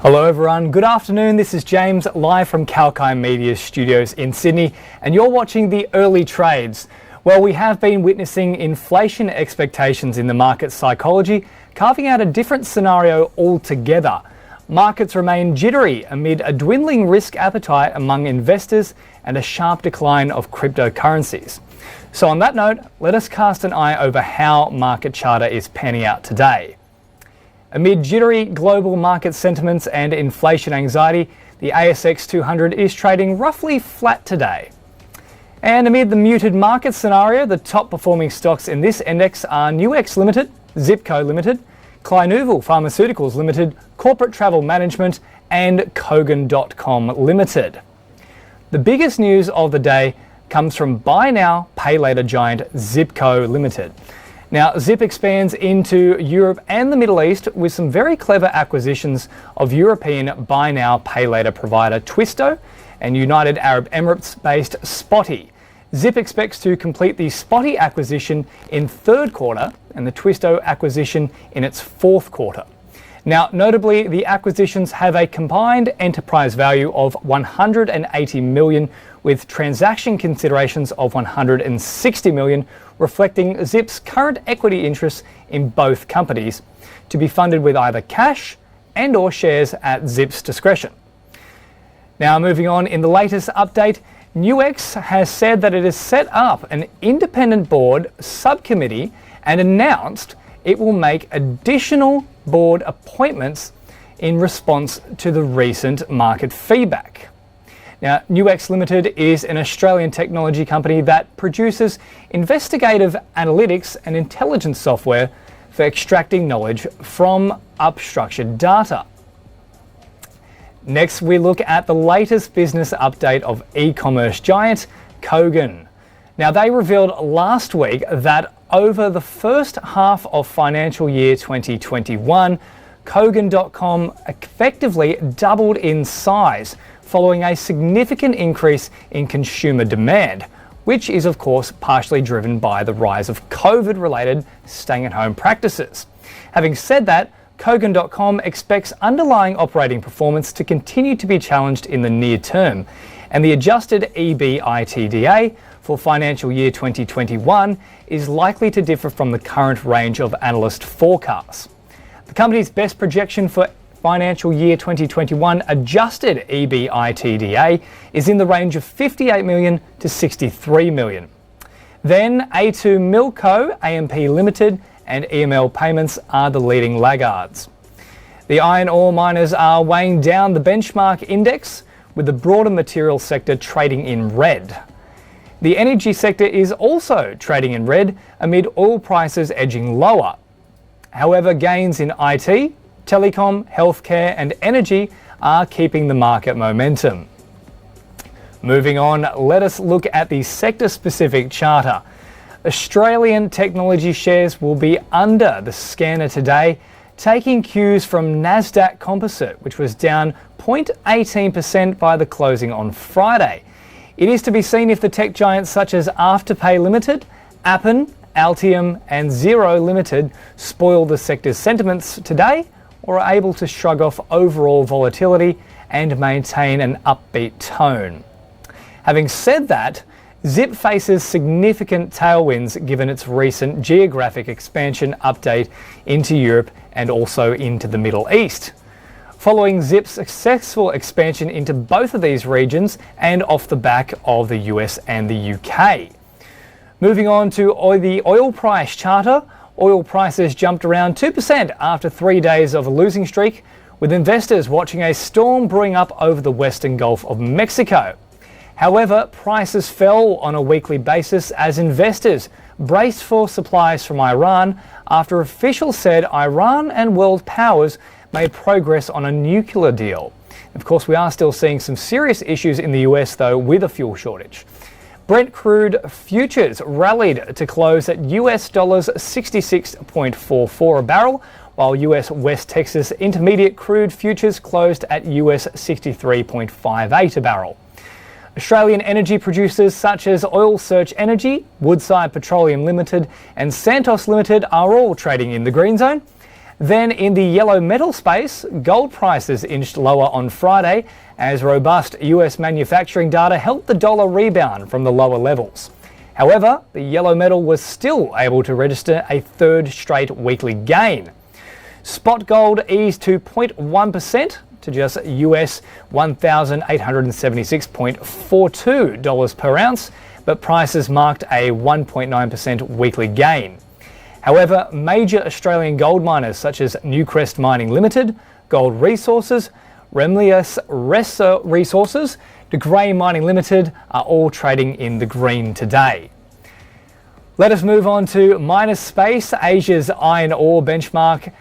Hello everyone, good afternoon. This is James live from Kalkine Media Studios in Sydney, and you're watching the early trades. Well, we have been witnessing inflation expectations in the market psychology, carving out a different scenario altogether. Markets remain jittery amid a dwindling risk appetite among investors and a sharp decline of cryptocurrencies. So on that note, let us cast an eye over how market charter is panning out today. Amid jittery global market sentiments and inflation anxiety, the ASX 200 is trading roughly flat today. And amid the muted market scenario, the top performing stocks in this index are Nuix Ltd, Zipco Ltd, Kalkine Pharmaceuticals Ltd, Corporate Travel Management and Kogan.com Ltd. The biggest news of the day comes from buy now, pay later giant Zipco Ltd. Now, Zip expands into Europe and the Middle East with some very clever acquisitions of European buy now, pay later provider Twisto and United Arab Emirates-based Spotty. Zip expects to complete the Spotty acquisition in third quarter and the Twisto acquisition in its fourth quarter. Now, notably, the acquisitions have a combined enterprise value of $180 million with transaction considerations of $160 million, reflecting Zip's current equity interests in both companies, to be funded with either cash and or shares at Zip's discretion. Now, moving on, in the latest update, Nuix has said that it has set up an independent board subcommittee and announced it will make additional board appointments in response to the recent market feedback. Now, Nuix Ltd is an Australian technology company that produces investigative analytics and intelligence software for extracting knowledge from unstructured data. Next, we look at the latest business update of e-commerce giant Kogan. Now, they revealed last week that over the first half of financial year 2021, Kogan.com effectively doubled in size following a significant increase in consumer demand, which is of course partially driven by the rise of COVID-related staying-at-home practices. Having said that, Kogan.com expects underlying operating performance to continue to be challenged in the near term, and the adjusted EBITDA for financial year 2021 is likely to differ from the current range of analyst forecasts. The company's best projection for financial year 2021 adjusted EBITDA is in the range of $58 million to $63 million. Then A2 Milco, AMP Limited and EML Payments are the leading laggards. The iron ore miners are weighing down the benchmark index, with the broader material sector trading in red. The energy sector is also trading in red amid oil prices edging lower. However, gains in IT, telecom, healthcare and energy are keeping the market momentum. Moving on, let us look at the sector-specific charter. Australian technology shares will be under the scanner today, taking cues from Nasdaq Composite, which was down 0.18% by the closing on Friday. It is to be seen if the tech giants such as Afterpay Limited, Appen, Altium and Xero Limited spoil the sector's sentiments today or are able to shrug off overall volatility and maintain an upbeat tone. Having said that, Zip faces significant tailwinds given its recent geographic expansion update into Europe and also into the Middle East. Following Zip's successful expansion into both of these regions and off the back of the US and the UK. Moving on to the oil price charter, oil prices jumped around 2% after 3 days of a losing streak, with investors watching a storm brewing up over the western Gulf of Mexico. However, prices fell on a weekly basis as investors braced for supplies from Iran after officials said Iran and world powers made progress on a nuclear deal. Of course, we are still seeing some serious issues in the US though with a fuel shortage. Brent crude futures rallied to close at US dollars 66.44 a barrel, while US West Texas Intermediate crude futures closed at US 63.58 a barrel. Australian energy producers such as Oil Search Energy, Woodside Petroleum Limited and Santos Limited are all trading in the green zone. Then in the yellow metal space, gold prices inched lower on Friday as robust US manufacturing data helped the dollar rebound from the lower levels. However, the yellow metal was still able to register a third straight weekly gain. Spot gold eased to 0.1% to just US $1,876.42 per ounce, but prices marked a 1.9% weekly gain. However, major Australian gold miners such as Nuix Ltd, Gold Resources, Remlius Resources, De Grey Mining Limited are all trading in the green today. Let us move on to miners space. Asia's iron ore benchmark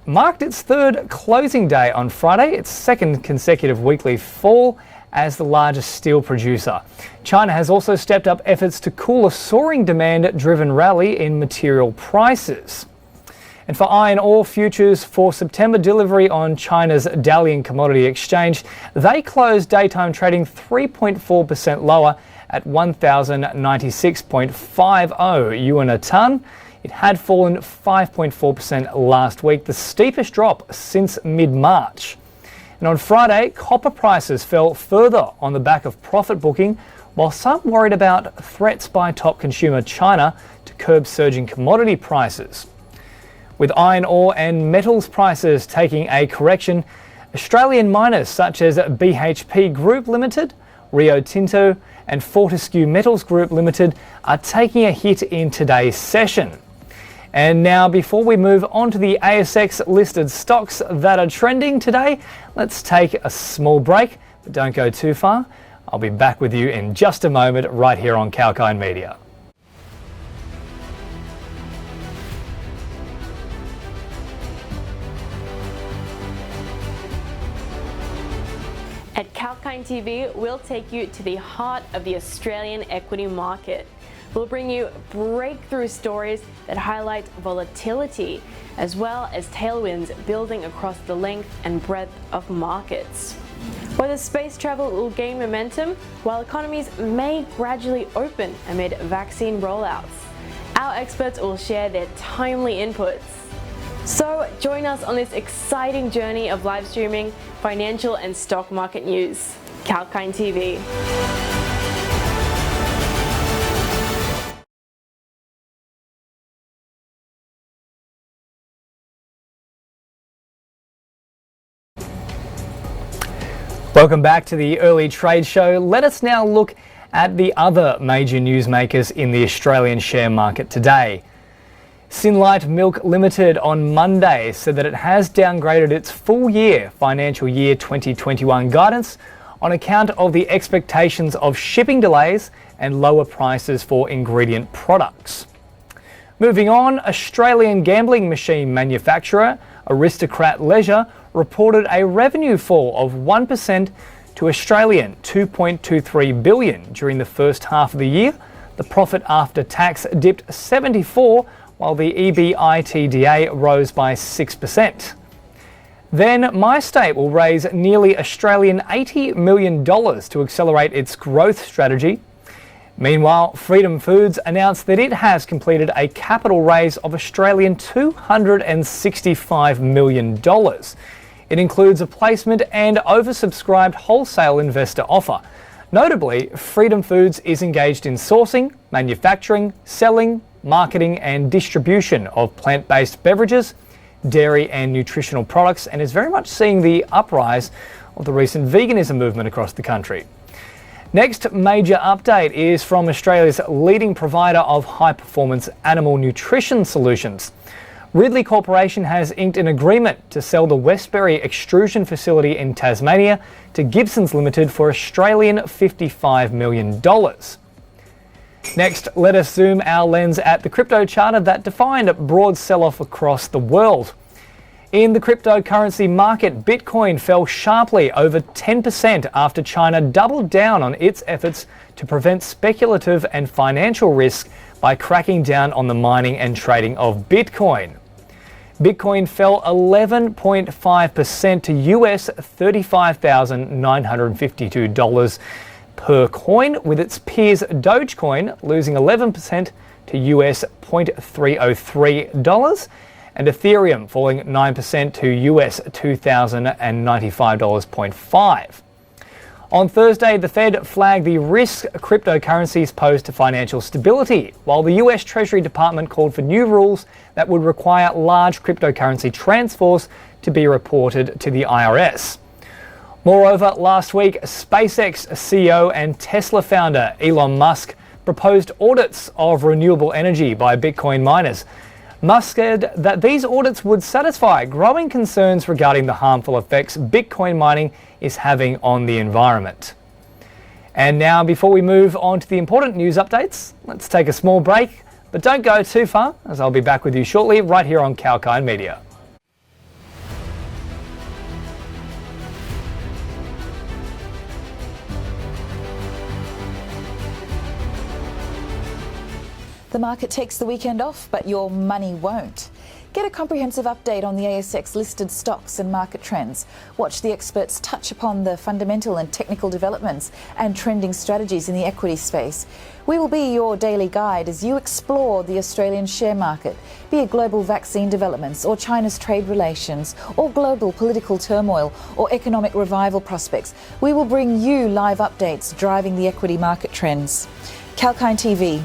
marked its third closing day on Friday, its second consecutive weekly fall as the largest steel producer. China has also stepped up efforts to cool a soaring demand-driven rally in material prices. And for iron ore futures for September delivery on China's Dalian commodity exchange, they closed daytime trading 3.4% lower at 1,096.50 yuan a tonne. It had fallen 5.4% last week, the steepest drop since mid-March. And on Friday, copper prices fell further on the back of profit booking, while some worried about threats by top consumer China to curb surging commodity prices. With iron ore and metals prices taking a correction, Australian miners such as BHP Group Limited, Rio Tinto and Fortescue Metals Group Limited are taking a hit in today's session. And now, before we move on to the ASX listed stocks that are trending today, let's take a small break, but don't go too far. I'll be back with you in just a moment right here on Kalkine Media. At Kalkine TV, we'll take you to the heart of the Australian equity market. We'll bring you breakthrough stories that highlight volatility, as well as tailwinds building across the length and breadth of markets. Whether space travel will gain momentum, while economies may gradually open amid vaccine rollouts, our experts will share their timely inputs. So join us on this exciting journey of live streaming, financial and stock market news. Kalkine TV. Welcome back to the Early Trade Show. Let us now look at the other major newsmakers in the Australian share market today. Synlite Milk Limited on Monday said that it has downgraded its full-year financial year 2021 guidance on account of the expectations of shipping delays and lower prices for ingredient products. Moving on, Australian gambling machine manufacturer Aristocrat Leisure reported a revenue fall of 1% to Australian $2.23 billion during the first half of the year. The profit after tax dipped 74%, while the EBITDA rose by 6%. Then MyState will raise nearly Australian $80 million to accelerate its growth strategy. Meanwhile, Freedom Foods announced that it has completed a capital raise of Australian $265 million. It includes a placement and oversubscribed wholesale investor offer. Notably, Freedom Foods is engaged in sourcing, manufacturing, selling, marketing and distribution of plant-based beverages, dairy and nutritional products, and is very much seeing the uprise of the recent veganism movement across the country. Next major update is from Australia's leading provider of high-performance animal nutrition solutions. Ridley Corporation has inked an agreement to sell the Westbury extrusion facility in Tasmania to Gibsons Limited for Australian $55 million. Next, let us zoom our lens at the crypto charter that defined a broad sell-off across the world. In the cryptocurrency market, Bitcoin fell sharply over 10% after China doubled down on its efforts to prevent speculative and financial risk by cracking down on the mining and trading of Bitcoin. Bitcoin fell 11.5% to US $35,952 per coin, with its peers Dogecoin losing 11% to US $0.303, and Ethereum falling 9% to US $2,095.5. On Thursday, the Fed flagged the risk cryptocurrencies pose to financial stability, while the US Treasury Department called for new rules that would require large cryptocurrency transfers to be reported to the IRS. Moreover, last week, SpaceX CEO and Tesla founder Elon Musk proposed audits of renewable energy by Bitcoin miners. Musk said that these audits would satisfy growing concerns regarding the harmful effects Bitcoin mining is having on the environment. And now, before we move on to the important news updates, let's take a small break, but don't go too far, as I'll be back with you shortly right here on Kalkine Media. The market takes the weekend off, but your money won't. Get a comprehensive update on the ASX listed stocks and market trends. Watch the experts touch upon the fundamental and technical developments and trending strategies in the equity space. We will be your daily guide as you explore the Australian share market, be it global vaccine developments or China's trade relations or global political turmoil or economic revival prospects. We will bring you live updates driving the equity market trends. Kalkine TV.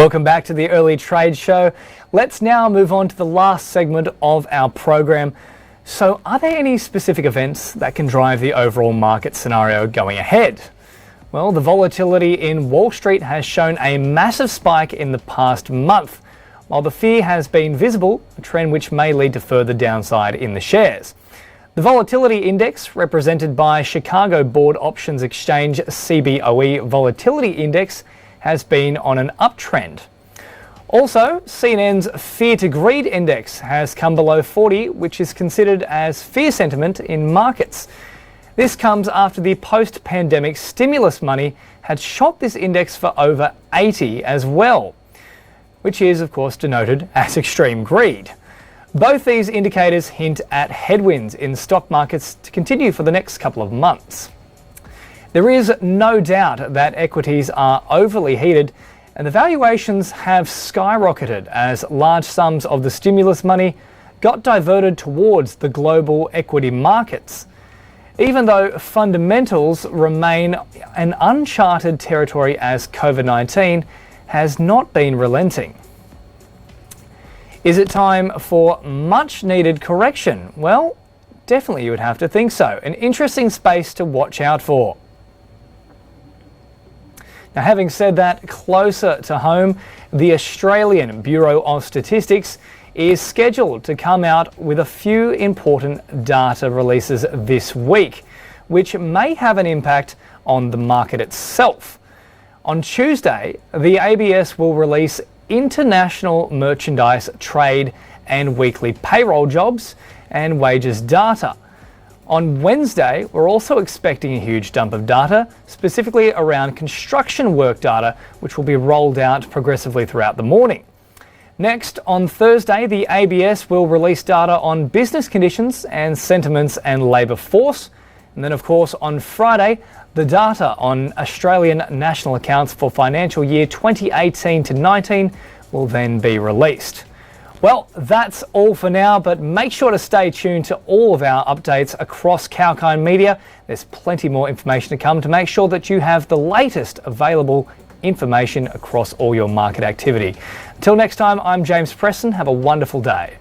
Welcome back to the Early Trade Show. Let's now move on to the last segment of our program. So, are there any specific events that can drive the overall market scenario going ahead? Well, the volatility in Wall Street has shown a massive spike in the past month, while the fear has been visible, a trend which may lead to further downside in the shares. The volatility index, represented by Chicago Board Options Exchange CBOE Volatility Index, has been on an uptrend. Also, CNN's Fear to Greed Index has come below 40, which is considered as fear sentiment in markets. This comes after the post-pandemic stimulus money had shot this index for over 80 as well, which is of course denoted as extreme greed. Both these indicators hint at headwinds in stock markets to continue for the next couple of months. There is no doubt that equities are overly heated, and the valuations have skyrocketed as large sums of the stimulus money got diverted towards the global equity markets, even though fundamentals remain an uncharted territory as COVID-19 has not been relenting. Is it time for much needed correction? Well, definitely you would have to think so. An interesting space to watch out for. Now, having said that, closer to home, the Australian Bureau of Statistics is scheduled to come out with a few important data releases this week, which may have an impact on the market itself. On Tuesday, the ABS will release international merchandise trade and weekly payroll jobs and wages data. On Wednesday, we're also expecting a huge dump of data, specifically around construction work data, which will be rolled out progressively throughout the morning. Next, on Thursday, the ABS will release data on business conditions and sentiments and labour force. And then, of course, on Friday, the data on Australian national accounts for financial year 2018 to 19 will then be released. Well, that's all for now, but make sure to stay tuned to all of our updates across Kalkine Media. There's plenty more information to come to make sure that you have the latest available information across all your market activity. Until next time, I'm James Preston. Have a wonderful day.